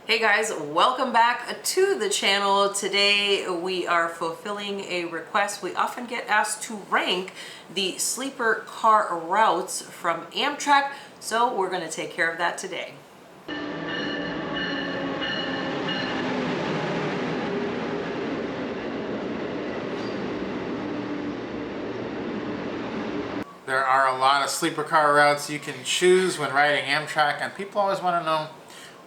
Hey guys, welcome back to the channel. Today we are fulfilling a request. We often get asked to rank the sleeper car routes from Amtrak, so we're going to take care of that today. There are a lot of sleeper car routes you can choose when riding Amtrak, and people always want to know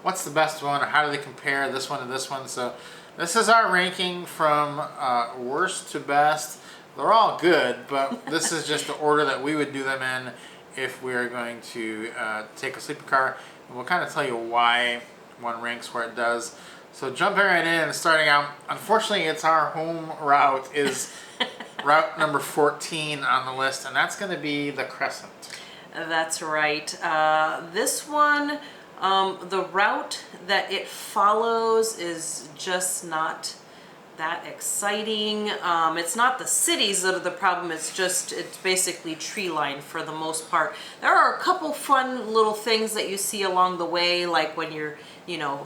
what's the best one or how do they compare this one to this one. So this is our ranking from worst to best. They're all good, but this is just the order that we would do them in if we are going to take a sleeper car. And we'll kind of tell you why one ranks where it does. So jumping right in and starting out, unfortunately it's our home route is route number 14 on the list, and that's going to be the Crescent. That's right. This one, the route that it follows is just not that exciting. It's not the cities that are the problem, it's basically tree line for the most part. There are a couple fun little things that you see along the way, like when you're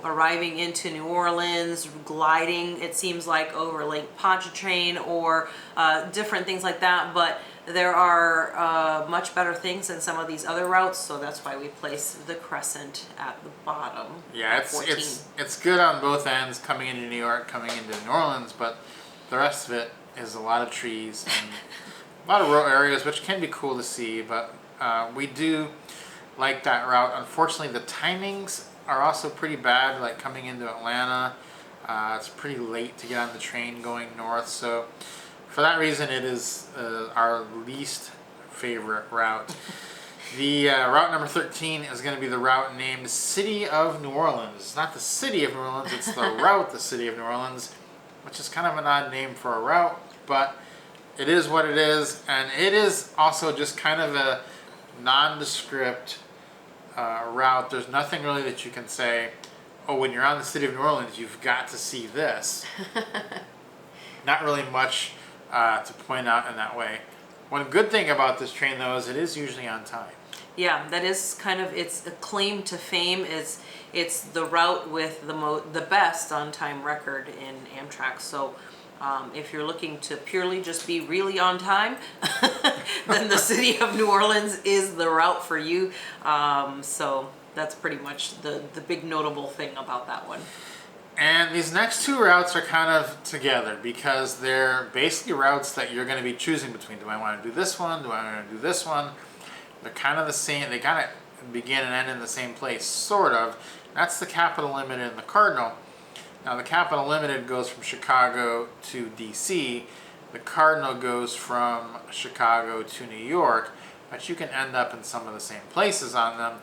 arriving into New Orleans, gliding, it seems like, over Lake Pontchartrain or different things like that, but there are much better things in some of these other routes, so that's why we place the Crescent at the bottom. Yeah, it's good on both ends, coming into New York, coming into New Orleans, but the rest of it is a lot of trees and a lot of rural areas, which can be cool to see, but we do like that route. Unfortunately, the timings are also pretty bad, like coming into Atlanta. It's pretty late to get on the train going north, so for that reason it is our least favorite route. The route number 13 is going to be the route named City of New Orleans. It's not the City of New Orleans, it's the route the City of New Orleans, which is kind of an odd name for a route, but it is what it is, and it is also just kind of a nondescript route. There's nothing really that you can say, oh, when you're on the City of New Orleans, you've got to see this. Not really much to point out in that way. One good thing about this train, though, is it is usually on time. Yeah, that is kind of its claim to fame. It's the route with the best on-time record in Amtrak. So if you're looking to purely just be really on time, then the City of New Orleans is the route for you. So that's pretty much the big notable thing about that one. And these next two routes are kind of together because they're basically routes that you're going to be choosing between. Do I want to do this one? Do I want to do this one? They're kind of the same. They kind of begin and end in the same place, sort of. That's the Capital Limited and the Cardinal. Now the Capital Limited goes from Chicago to DC. The Cardinal goes from Chicago to New York, but you can end up in some of the same places on them.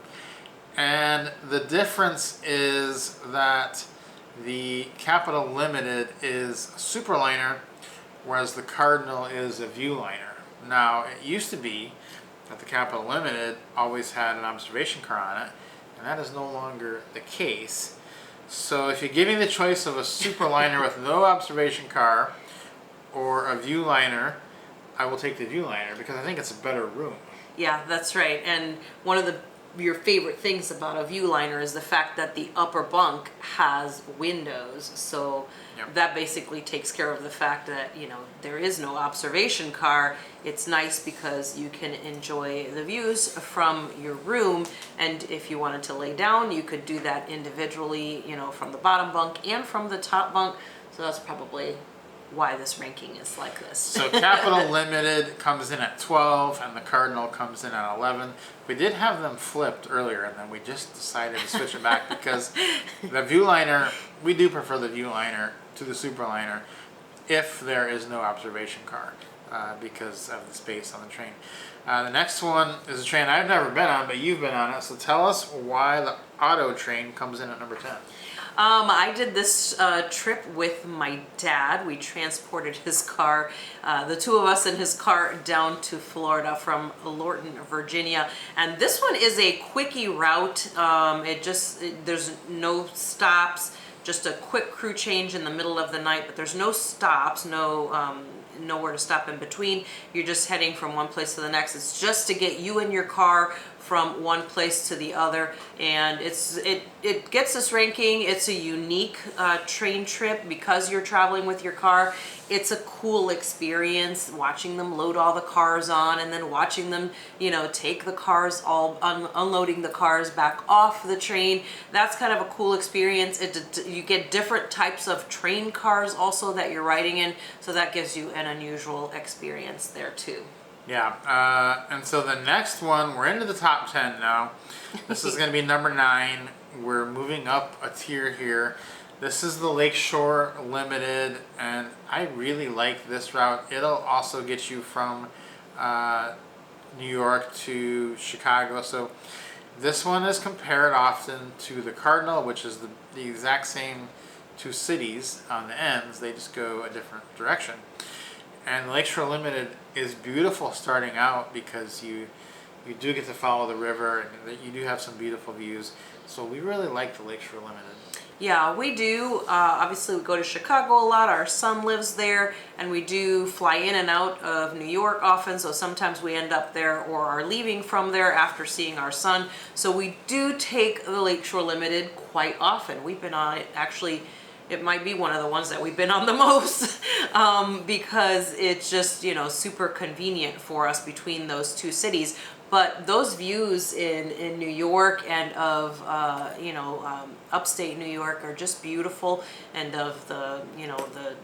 And the difference is that the Capital Limited is a superliner, whereas the Cardinal is a viewliner. Now, it used to be that the Capital Limited always had an observation car on it, and that is no longer the case. So if you're giving the choice of a superliner with no observation car or a viewliner, I will take the viewliner because I think it's a better room. Yeah, that's right. And one of your favorite things about a viewliner is the fact that the upper bunk has windows, so that basically takes care of the fact that there is no observation car. It's nice because you can enjoy the views from your room, and if you wanted to lay down, you could do that individually, from the bottom bunk and from the top bunk. So that's probably why this ranking is like this. So Capital Limited comes in at 12 and the Cardinal comes in at 11. We did have them flipped earlier and then we just decided to switch it back because the viewliner, we do prefer the viewliner to the superliner if there is no observation car because of the space on the train. The next one is a train I've never been on, but you've been on it, so tell us why the Auto train comes in at number 10. I did this trip with my dad. We transported his car, the two of us in his car, down to Florida from Lorton, Virginia. And this one is a quickie route. There's no stops, just a quick crew change in the middle of the night, but there's no stops, nowhere to stop in between. You're just heading from one place to the next. It's just to get you and your car from one place to the other, and it gets this ranking. It's a unique train trip because you're traveling with your car. It's a cool experience watching them load all the cars on, and then watching them, take the cars, unloading the cars back off the train. That's kind of a cool experience. You get different types of train cars also that you're riding in, so that gives you an unusual experience there too. Yeah, and so the next one, we're into the top 10 now. This is going to be number 9. We're moving up a tier here. This is the Lakeshore Limited, and I really like this route. It'll also get you from New York to Chicago. So this one is compared often to the Cardinal, which is the exact same two cities on the ends. They just go a different direction. And Lakeshore Limited is beautiful starting out because you do get to follow the river, and you do have some beautiful views. So we really like the Lakeshore Limited. Yeah, we do. Obviously, we go to Chicago a lot. Our son lives there, and we do fly in and out of New York often. So sometimes we end up there or are leaving from there after seeing our son. So we do take the Lakeshore Limited quite often. We've been on it, actually. It might be one of the ones that we've been on the most because it's just, super convenient for us between those two cities. But those views in New York and of, upstate New York are just beautiful, and of the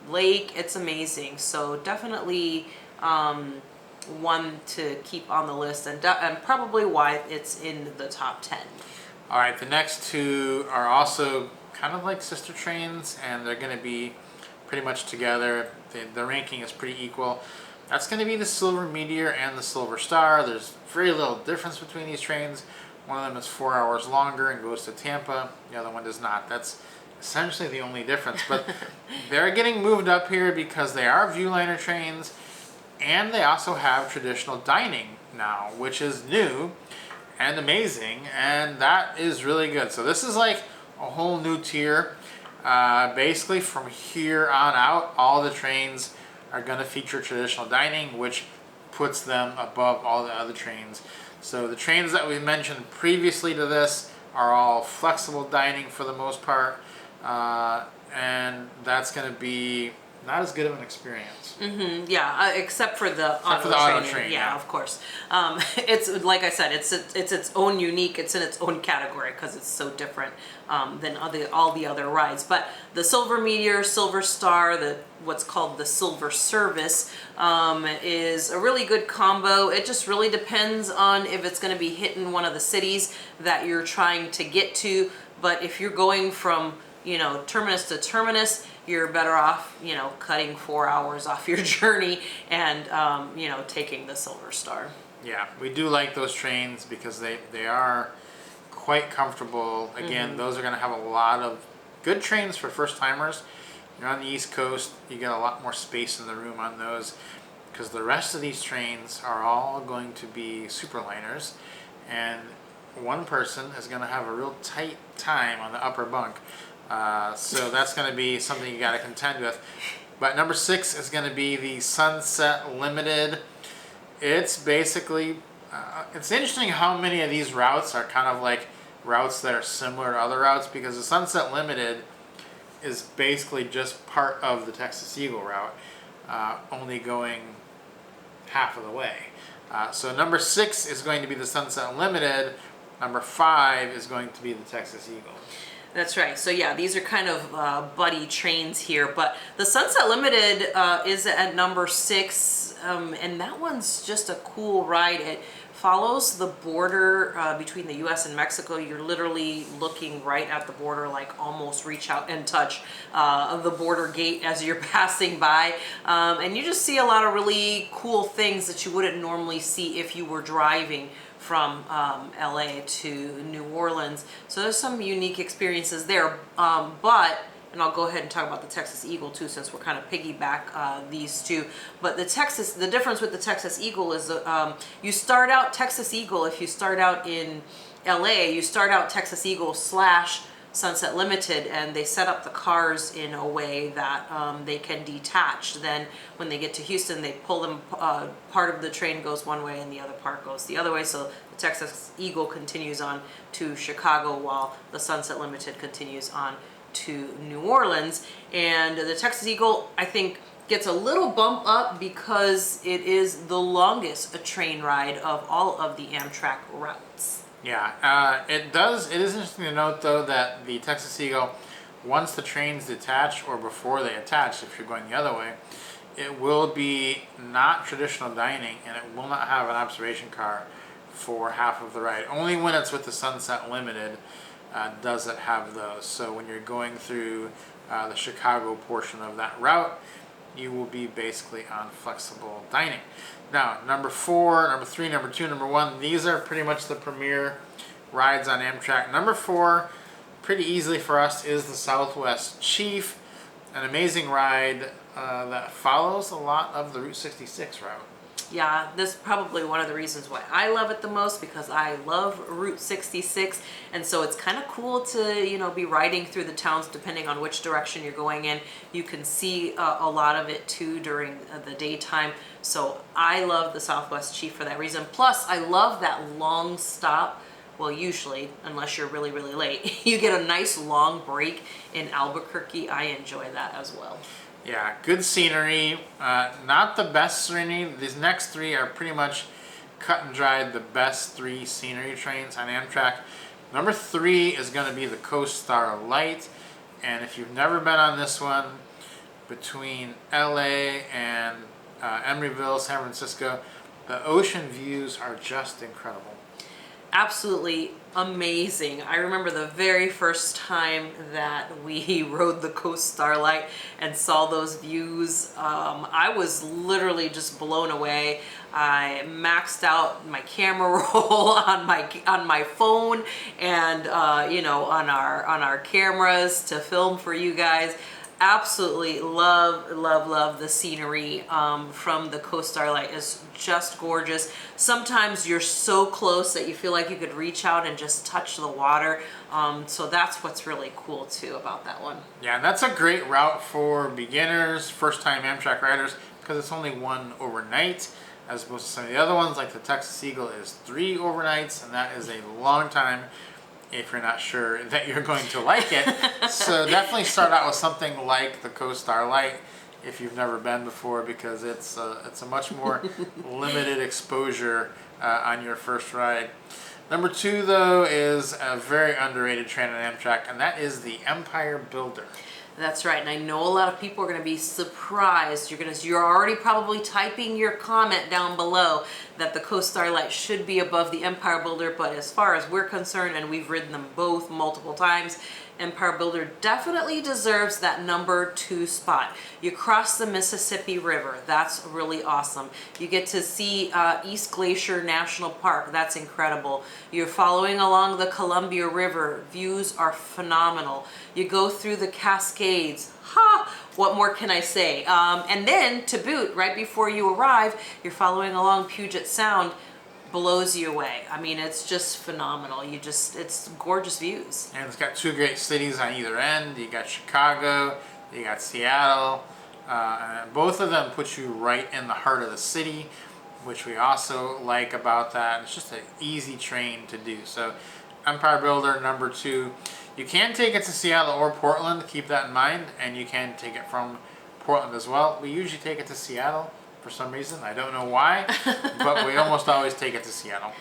lake, it's amazing. So definitely one to keep on the list, and probably why it's in the top 10. All right, the next two are also kind of like sister trains, and they're going to be pretty much together. The ranking is pretty equal. That's going to be the Silver Meteor and the Silver Star. There's very little difference between these trains. One of them is 4 hours longer and goes to Tampa. The other one does not. That's essentially the only difference. But they're getting moved up here because they are Viewliner trains, and they also have traditional dining now, which is new and amazing, and that is really good. So this is like a whole new tier. Basically from here on out, all the trains are going to feature traditional dining, which puts them above all the other trains. So the trains that we mentioned previously to this are all flexible dining for the most part, and that's going to be not as good of an experience. Mm-hmm, yeah, except for the auto train. Yeah, of course. It's like I said, it's its own unique. It's in its own category because it's so different than all the other rides. But the Silver Meteor, Silver Star, what's called the Silver Service, is a really good combo. It just really depends on if it's going to be hitting one of the cities that you're trying to get to. But if you're going from terminus to terminus, you're better off, cutting 4 hours off your journey and, taking the Silver Star. Yeah, we do like those trains because they are quite comfortable. Again, those are going to have a lot of good trains for first timers. You're on the East Coast, you get a lot more space in the room on those, because the rest of these trains are all going to be superliners, and one person is going to have a real tight time on the upper bunk. So that's going to be something you got to contend with. But number 6 is going to be the Sunset Limited. It's basically, it's interesting how many of these routes are kind of like routes that are similar to other routes, because the Sunset Limited is basically just part of the Texas Eagle route, only going half of the way. So number 6 is going to be the Sunset Limited. Number 5 is going to be the Texas Eagle. That's right. So yeah, these are kind of buddy trains here, but the Sunset Limited is at number 6, and that one's just a cool ride. It follows the border between the U.S. and Mexico. You're literally looking right at the border, like almost reach out and touch the border gate as you're passing by, and you just see a lot of really cool things that you wouldn't normally see if you were driving from LA to New Orleans. So there's some unique experiences there, and I'll go ahead and talk about the Texas Eagle too, since we're kind of piggyback these two. But the difference with the Texas Eagle is you start out Texas Eagle, if you start out in LA, you start out Texas Eagle / Sunset Limited, and they set up the cars in a way that they can detach. Then when they get to Houston, they pull them, part of the train goes one way and the other part goes the other way. So the Texas Eagle continues on to Chicago while the Sunset Limited continues on to New Orleans. And the Texas Eagle, I think, gets a little bump up because it is the longest train ride of all of the Amtrak routes. Yeah, it does. It is interesting to note, though, that the Texas Eagle, once the trains detach or before they attach, if you're going the other way, it will be not traditional dining, and it will not have an observation car for half of the ride. Only when it's with the Sunset Limited does it have those. So when you're going through the Chicago portion of that route, you will be basically on flexible dining. Now, number 4, number 3, number 2, number 1, these are pretty much the premier rides on Amtrak. Number 4, pretty easily for us, is the Southwest Chief, an amazing ride that follows a lot of the Route 66 route. Yeah, this is probably one of the reasons why I love it the most, because I love Route 66, and so it's kind of cool to, be riding through the towns depending on which direction you're going in. You can see a lot of it too during the daytime, so I love the Southwest Chief for that reason. Plus, I love that long stop. Well, usually, unless you're really, really late, you get a nice long break in Albuquerque. I enjoy that as well. Yeah, good scenery. Not the best scenery. These next 3 are pretty much cut and dried the best 3 scenery trains on Amtrak. Number 3 is going to be the Starlight. And if you've never been on this one, between LA and Emeryville, San Francisco, the ocean views are just incredible. Absolutely amazing. I remember the very first time that we rode the Starlight and saw those views. I was literally just blown away. I maxed out my camera roll on my phone and on our cameras to film for you guys. Absolutely love the scenery from the Starlight. Is just gorgeous. Sometimes you're so close that you feel like you could reach out and just touch the water. So that's what's really cool too about that one. Yeah, and that's a great route for beginners, first-time Amtrak riders, because it's only 1 overnight, as opposed to some of the other ones like the Texas Eagle is 3 overnights, and that is a long time if you're not sure that you're going to like it. So definitely start out with something like the Starlight if you've never been before, because it's a much more limited exposure on your first ride. Number 2, though, is a very underrated train on Amtrak, and that is the Empire Builder. That's right, and I know a lot of people are going to be surprised. You're already probably typing your comment down below that the Starlight should be above the Empire Builder, but as far as we're concerned, and we've ridden them both multiple times, Empire Builder definitely deserves that number 2 spot. You cross the Mississippi River. That's really awesome. You get to see East Glacier National Park. That's incredible. You're following along the Columbia River. Views are phenomenal. You go through the Cascades. Ha! What more can I say? And then, to boot, right before you arrive, you're following along Puget Sound. Blows you away. I mean, it's just phenomenal. It's gorgeous views. And it's got 2 great cities on either end. You got Chicago, you got Seattle. And both of them put you right in the heart of the city, which we also like about that. It's just an easy train to do. So Empire Builder, number 2. You can take it to Seattle or Portland, keep that in mind, and you can take it from Portland as well. We usually take it to Seattle for some reason. I don't know why, but we almost always take it to Seattle.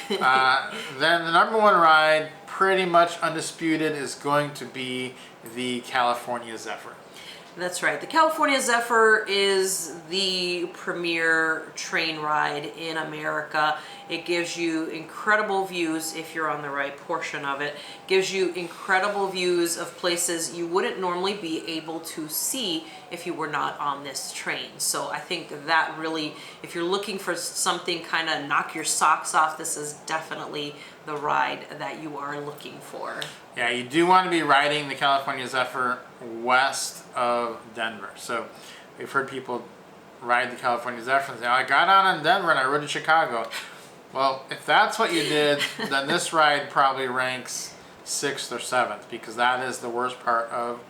Then the number 1 ride, pretty much undisputed, is going to be the California Zephyr. That's right. The California Zephyr is the premier train ride in America. It gives you incredible views if you're on the right portion of it. Gives you incredible views of places you wouldn't normally be able to see if you were not on this train. So I think that really, if you're looking for something kind of knock your socks off, this is definitely the ride that you are looking for. Yeah, you do want to be riding the California Zephyr west of Denver. So we've heard people ride the California Zephyr and say, oh, I got on in Denver and I rode to Chicago. Well, if that's what you did, then this ride probably ranks 6th or 7th, because that is the worst part of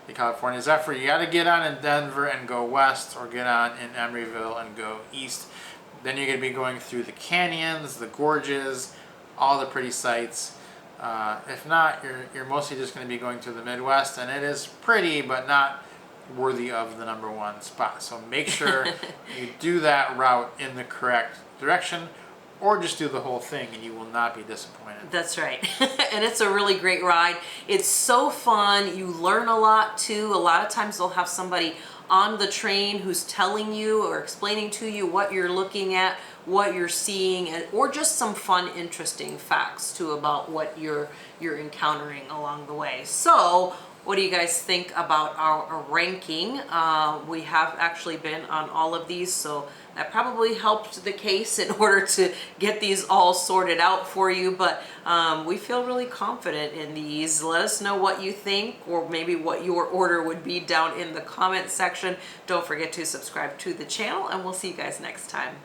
the California Zephyr. You got to get on in Denver and go west, or get on in Emeryville and go east. Then you're going to be going through the canyons, the gorges, all the pretty sights. If not, you're mostly just going to be going through the Midwest, and it is pretty, but not worthy of the #1 spot. So make sure you do that route in the correct direction, or just do the whole thing and you will not be disappointed. That's right. And it's a really great ride. It's so fun. You learn a lot too. A lot of times they'll have somebody on the train who's telling you or explaining to you what you're looking at, what you're seeing, or just some fun, interesting facts too about what you're encountering along the way. So what do you guys think about our ranking? We have actually been on all of these, so that probably helped the case in order to get these all sorted out for you, but we feel really confident in these. Let us know what you think, or maybe what your order would be down in the comment section. Don't forget to subscribe to the channel, and we'll see you guys next time.